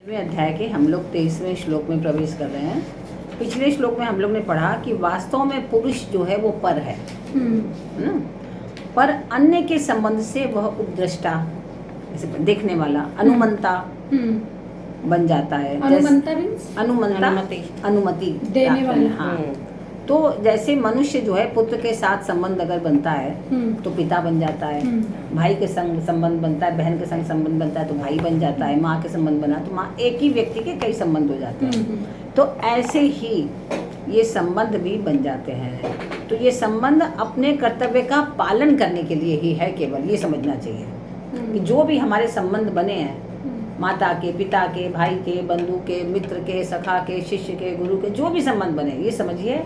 अध्याय के हम लोग 23वें श्लोक में प्रवेश कर रहे हैं। पिछले श्लोक में हम लोग ने पढ़ा कि वास्तव में पुरुष जो है वो पर है ना, पर अन्य के संबंध से वह उपद्रष्टा, जैसे देखने वाला, अनुमंता बन जाता है। अनुमति देने वाला। हाँ, तो जैसे मनुष्य जो है पुत्र के साथ संबंध अगर बनता है तो पिता बन जाता है, भाई के संग संबंध बनता है, बहन के संग संबंध बनता है तो भाई बन जाता है, माँ के संबंध बना तो माँ, एक ही व्यक्ति के कई संबंध हो जाते हैं। तो ऐसे ही ये संबंध भी बन जाते हैं। तो ये संबंध अपने कर्तव्य का पालन करने के लिए ही है, केवल ये समझना चाहिए कि जो भी हमारे संबंध बने हैं, माता के, पिता के, भाई के, बंधु के, मित्र के, सखा के, शिष्य के, गुरु के, जो भी संबंध बने, ये समझिए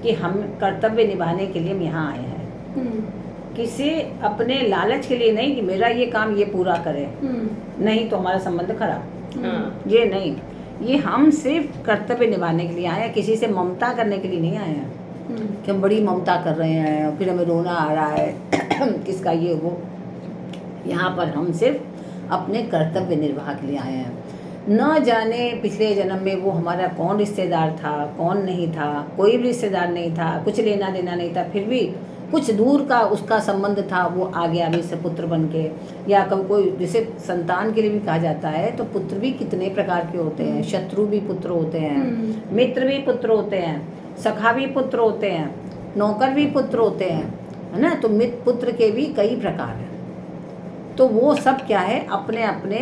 कि हम कर्तव्य निभाने के लिए हम यहाँ आए हैं। किसी अपने लालच के लिए नहीं कि मेरा ये काम ये पूरा करे, नहीं तो हमारा संबंध खराब। ये नहीं, ये हम सिर्फ कर्तव्य निभाने के लिए आए हैं, किसी से ममता करने के लिए नहीं आए हैं कि हम बड़ी ममता कर रहे हैं फिर हमें रोना आ रहा है किसका ये वो। यहाँ पर हम सिर्फ अपने कर्तव्य निर्वाह के लिए आए हैं। न जाने पिछले जन्म में वो हमारा कौन रिश्तेदार था, कौन नहीं था, कोई भी रिश्तेदार नहीं था, कुछ लेना देना नहीं था, फिर भी कुछ दूर का उसका संबंध था, वो आ गया अभी से पुत्र बन के। या कभी कोई, जैसे संतान के लिए भी कहा जाता है तो पुत्र भी कितने प्रकार के होते हैं, शत्रु भी पुत्र होते हैं, मित्र भी पुत्र होते हैं, सखा भी पुत्र होते हैं, नौकर भी पुत्र होते हैं, है ना। तो मित्र पुत्र के भी कई प्रकार हैं। तो वो सब क्या है, अपने अपने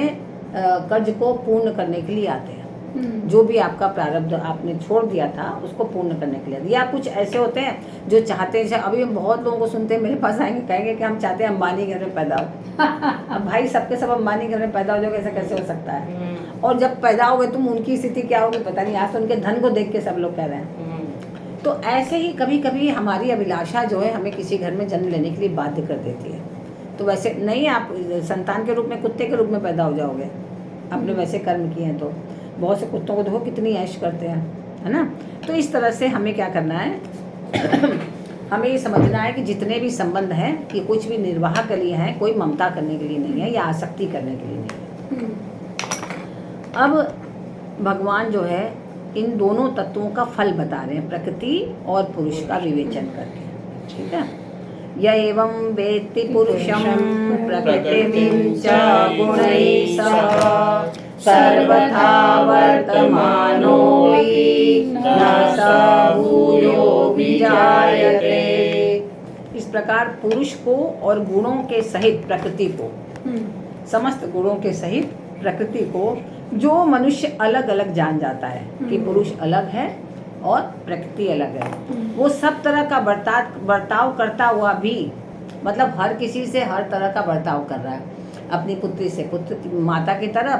कर्ज को पूर्ण करने के लिए आते हैं। जो भी आपका प्रारब्ध आपने छोड़ दिया था उसको पूर्ण करने के लिए। या कुछ ऐसे होते हैं जो चाहते हैं, अभी हम बहुत लोगों को सुनते हैं, मेरे पास आएंगे कहेंगे कि हम चाहते हैं अंबानी घर में पैदा हो। अब भाई सबके सब अंबानी घर में पैदा हो जाओगे, ऐसा कैसे हो सकता है? और जब पैदा हो गए तुम, उनकी स्थिति क्या होगी पता नहीं। आज तो उनके धन को देख के सब लोग कह रहे हैं। तो ऐसे ही कभी कभी हमारी अभिलाषा जो है हमें किसी घर में जन्म लेने के लिए बाध्य कर देती है। तो वैसे नहीं, आप संतान के रूप में कुत्ते के रूप में पैदा हो जाओगे, आपने वैसे कर्म किए हैं। तो बहुत से कुत्तों को देखो कितनी ऐश करते हैं, है ना। तो इस तरह से हमें क्या करना है हमें ये समझना है कि जितने भी संबंध हैं ये कुछ भी निर्वाह के लिए हैं, कोई ममता करने के लिए नहीं है या आसक्ति करने के लिए नहीं है। अब भगवान जो है इन दोनों तत्वों का फल बता रहे हैं, प्रकृति और पुरुष का विवेचन करके। ठीक है। य एवं वेत्ति पुरुषं प्रकृतिं च गुणैः सह सर्वथा वर्तमानोऽपि न स भूयो विजायते। इस प्रकार पुरुष को और गुणों के सहित प्रकृति को, समस्त गुणों के सहित प्रकृति को जो मनुष्य अलग अलग जान जाता है कि पुरुष अलग है और प्रकृति अलग है, वो सब तरह का बर्ताव करता हुआ भी, मतलब हर किसी से हर तरह का बर्ताव कर रहा है। अपनी पुत्री से पुत्र माता की तरह,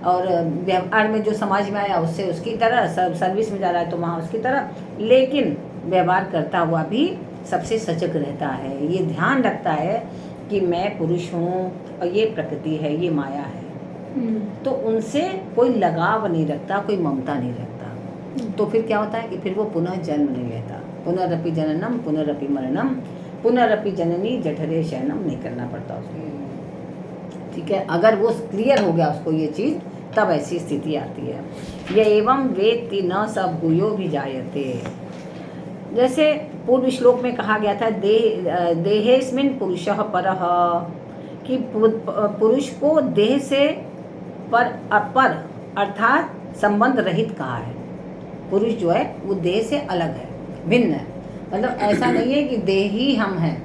और व्यवहार में जो समाज में आया उससे उसकी तरह, सर्विस में जा रहा है तो वहाँ उसकी तरह, लेकिन व्यवहार करता हुआ भी सबसे सजग रहता है। ये ध्यान रखता है कि मैं पुरुष हूँ और ये प्रकृति है, ये माया है। तो उनसे कोई लगाव नहीं रखता, कोई ममता नहीं रखता। तो फिर क्या होता है कि फिर वो पुनः जन्म नहीं लेता। पुनरपि जननम पुनरपि मरणम पुनरपि जननी जठरे शयनम नहीं करना पड़ता उसको। ठीक है। अगर वो क्लियर हो गया उसको ये चीज़, तब ऐसी स्थिति आती है। ये एवं वेत्ति न स भूयो भी जायते। जैसे पूर्व श्लोक में कहा गया था देहेस्मिन् पुरुषः परः, कि पुरुष को देह से पर अर्थात संबंध रहित कहा है। पुरुष जो है वो देह से अलग है, भिन्न है। मतलब ऐसा नहीं है कि देह ही हम हैं,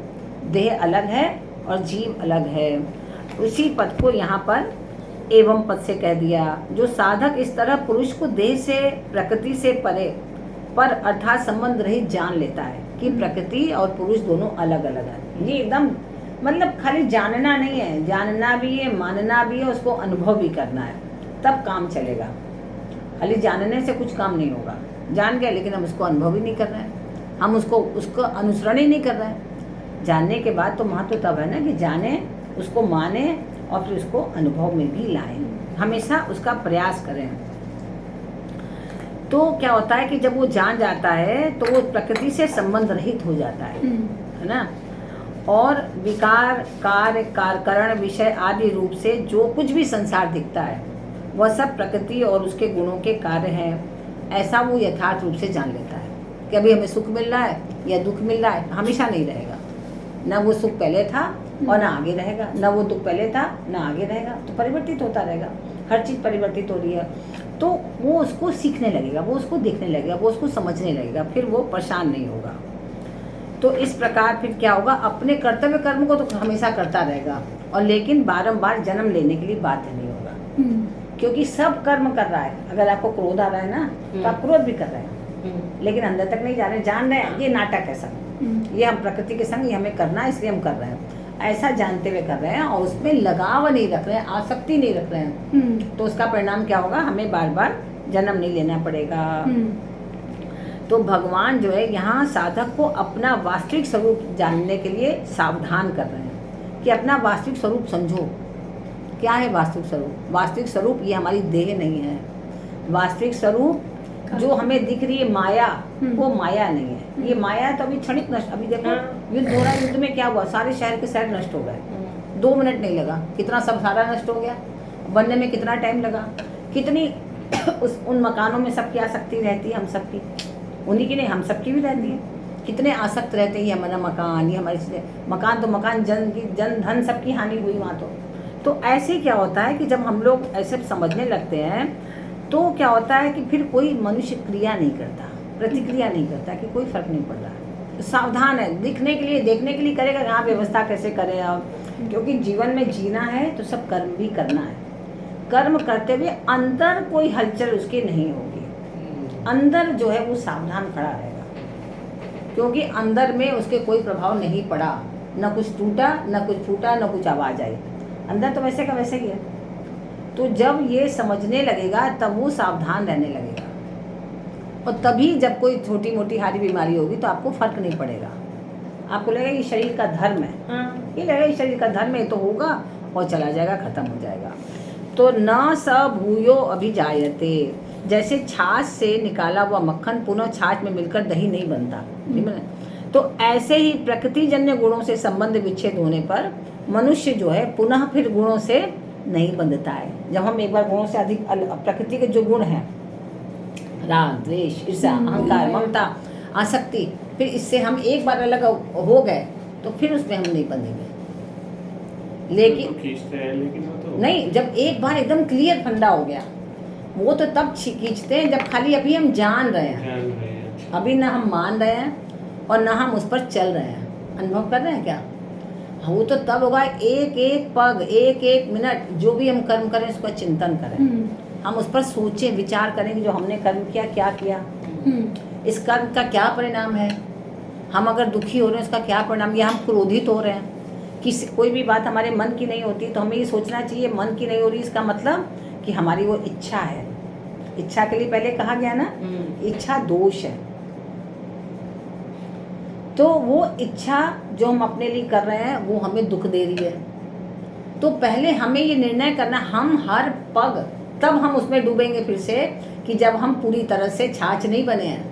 देह अलग है और जीव अलग है। उसी पद को यहाँ पर एवं पद से कह दिया। जो साधक इस तरह पुरुष को देह से, प्रकृति से परे, पर अर्थात संबंध रहित जान लेता है कि प्रकृति और पुरुष दोनों अलग अलग है। ये एकदम मतलब खाली जानना नहीं है, जानना भी है, मानना भी है, उसको अनुभव भी करना है, तब काम चलेगा। खाली जानने से कुछ काम नहीं होगा। जान गए लेकिन हम उसको अनुभव ही नहीं कर रहे हैं, हम उसको अनुसरण ही नहीं कर रहे हैं। जानने के बाद तो महत्व तब है ना कि जाने, उसको माने और फिर उसको अनुभव में भी लाएं, हमेशा उसका प्रयास करें। तो क्या होता है कि जब वो जान जाता है तो वो प्रकृति से संबंध रहित हो जाता है ना। और विकार, कार्य, कारण, विषय आदि रूप से जो कुछ भी संसार दिखता है वह सब प्रकृति और उसके गुणों के कार्य हैं, ऐसा वो यथार्थ रूप से जान लेता है कि अभी हमें सुख मिल रहा है या दुख मिल रहा है, हमेशा नहीं रहेगा। न वो सुख पहले था और ना आगे रहेगा, न वो दुख पहले था ना आगे रहेगा, तो परिवर्तित होता रहेगा, हर चीज़ परिवर्तित हो रही है। तो वो उसको सीखने लगेगा, वो उसको देखने लगेगा, वो उसको समझने लगेगा, फिर वो परेशान नहीं होगा। तो इस प्रकार फिर क्या होगा, अपने कर्तव्य कर्म को तो हमेशा करता रहेगा, और लेकिन बारंबार जन्म लेने के लिए बाध्य नहीं होगा, क्योंकि सब कर्म कर रहा है। अगर आपको क्रोध आ रहा है ना, तो आप क्रोध भी कर रहे हैं, लेकिन अंदर तक नहीं जा रहे, जान रहे हैं ये नाटक है सब, ये हम प्रकृति के संग, ये हमें करना है इसलिए हम कर रहे हैं, ऐसा जानते हुए कर रहे हैं, और उसमें लगाव नहीं रख रहे हैं, आसक्ति नहीं रख रहे हैं, तो उसका परिणाम क्या होगा, हमें बार बार जन्म नहीं लेना पड़ेगा। तो भगवान जो है यहाँ साधक को अपना वास्तविक स्वरूप जानने के लिए सावधान कर रहे हैं कि अपना वास्तविक स्वरूप समझो। क्या है वास्तविक स्वरूप? वास्तविक स्वरूप ये हमारी देह नहीं है। वास्तविक स्वरूप जो हमें दिख रही है माया, वो माया नहीं है। ये माया तो अभी क्षणिक नष्ट, अभी देखो युद्ध हो रहा है, युद्ध में क्या हुआ, सारे शहर के शहर नष्ट हो गए, 2 मिनट नहीं लगा, कितना सब सारा नष्ट हो गया, बनने में कितना टाइम लगा, कितनी उन मकानों में सबकी आसक्ति रहती है, हम सबकी, उन्हीं की नहीं हम सबकी भी रहती है, कितने आसक्त रहते हैं, हमारा मकान, ये हमारे मकान, तो मकान जन धन सबकी हानि हुई वहाँ। तो ऐसे क्या होता है कि जब हम लोग ऐसे समझने लगते हैं, तो क्या होता है कि फिर कोई मनुष्य क्रिया नहीं करता, प्रतिक्रिया नहीं करता, कि कोई फर्क नहीं पड़ रहा है, सावधान है, दिखने के लिए देखने के लिए करेगा, हाँ व्यवस्था कैसे करें अब, क्योंकि जीवन में जीना है तो सब कर्म भी करना है। कर्म करते हुए अंदर कोई हलचल उसकी नहीं होगी, अंदर जो है वो सावधान खड़ा रहेगा, क्योंकि अंदर में उसके कोई प्रभाव नहीं पड़ा, न कुछ टूटा, न कुछ फूटा, न कुछ आवाज़ आई, अंदर तो वैसे का वैसे ही है। तो जब ये समझने लगेगा तब वो सावधान रहने लगेगा, और तभी जब कोई छोटी मोटी हारी बीमारी होगी तो आपको फर्क नहीं पड़ेगा, आपको लगेगा ये शरीर का धर्म है, ये लगेगा ये शरीर का धर्म है, तो होगा और चला जाएगा, खत्म हो जाएगा। तो न स भूयो अभिजायते, जैसे छाछ से निकाला हुआ मक्खन पुनः छाछ में मिलकर दही नहीं बनता, तो ऐसे ही प्रकृतिजन्य गुणों से संबंध विच्छेद होने पर मनुष्य जो है पुनः फिर गुणों से नहीं बंधता है। जब हम एक बार गुणों से अधिक, प्रकृति के जो गुण हैं, राग, द्वेष, ईर्ष्या, अहंकार, ममता, आसक्ति, फिर इससे हम एक बार अलग हो गए तो फिर उसमें हम नहीं बंधेंगे। लेकिन तो खींचते हैं, लेकिन वो तो नहीं, जब एक बार एकदम क्लियर फंडा हो गया, वो तो तब खींचते हैं जब खाली अभी हम जान रहे हैं, अभी ना हम मान रहे हैं और ना हम उस पर चल रहे हैं, अनुभव कर रहे हैं क्या, वो तो तब होगा, एक एक पग, एक एक मिनट जो भी हम कर्म करें उसका चिंतन करें, हम उस पर सोचें, विचार करें कि जो हमने कर्म किया, क्या किया, इस कर्म का क्या परिणाम है, हम अगर दुखी हो रहे हैं उसका क्या परिणाम, या हम क्रोधित हो रहे हैं, कोई भी बात हमारे मन की नहीं होती, तो हमें ये सोचना चाहिए मन की नहीं हो रही, इसका मतलब कि हमारी वो इच्छा है। इच्छा के लिए पहले कहा गया ना, इच्छा दोष है, तो वो इच्छा जो हम अपने लिए कर रहे हैं वो हमें दुख दे रही है। तो पहले हमें ये निर्णय करना, हम हर पग, तब हम उसमें डूबेंगे फिर से, कि जब हम पूरी तरह से छाछ नहीं बने हैं।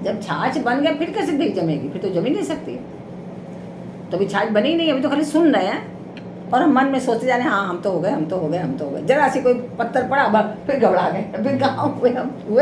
जब छाछ बन गए फिर कैसे दिख जमेगी, फिर तो जम ही नहीं सकती, तो अभी छाछ बनी ही नहीं, अभी तो खाली सुन रहे हैं और हम मन में सोचते जा रहे हैं, हाँ हम तो हो गए, हम तो हो गए, हम तो हो गए, जरा सी कोई पत्थर पड़ा फिर घबरा गए, फिर कहाँ हुए हम हुए।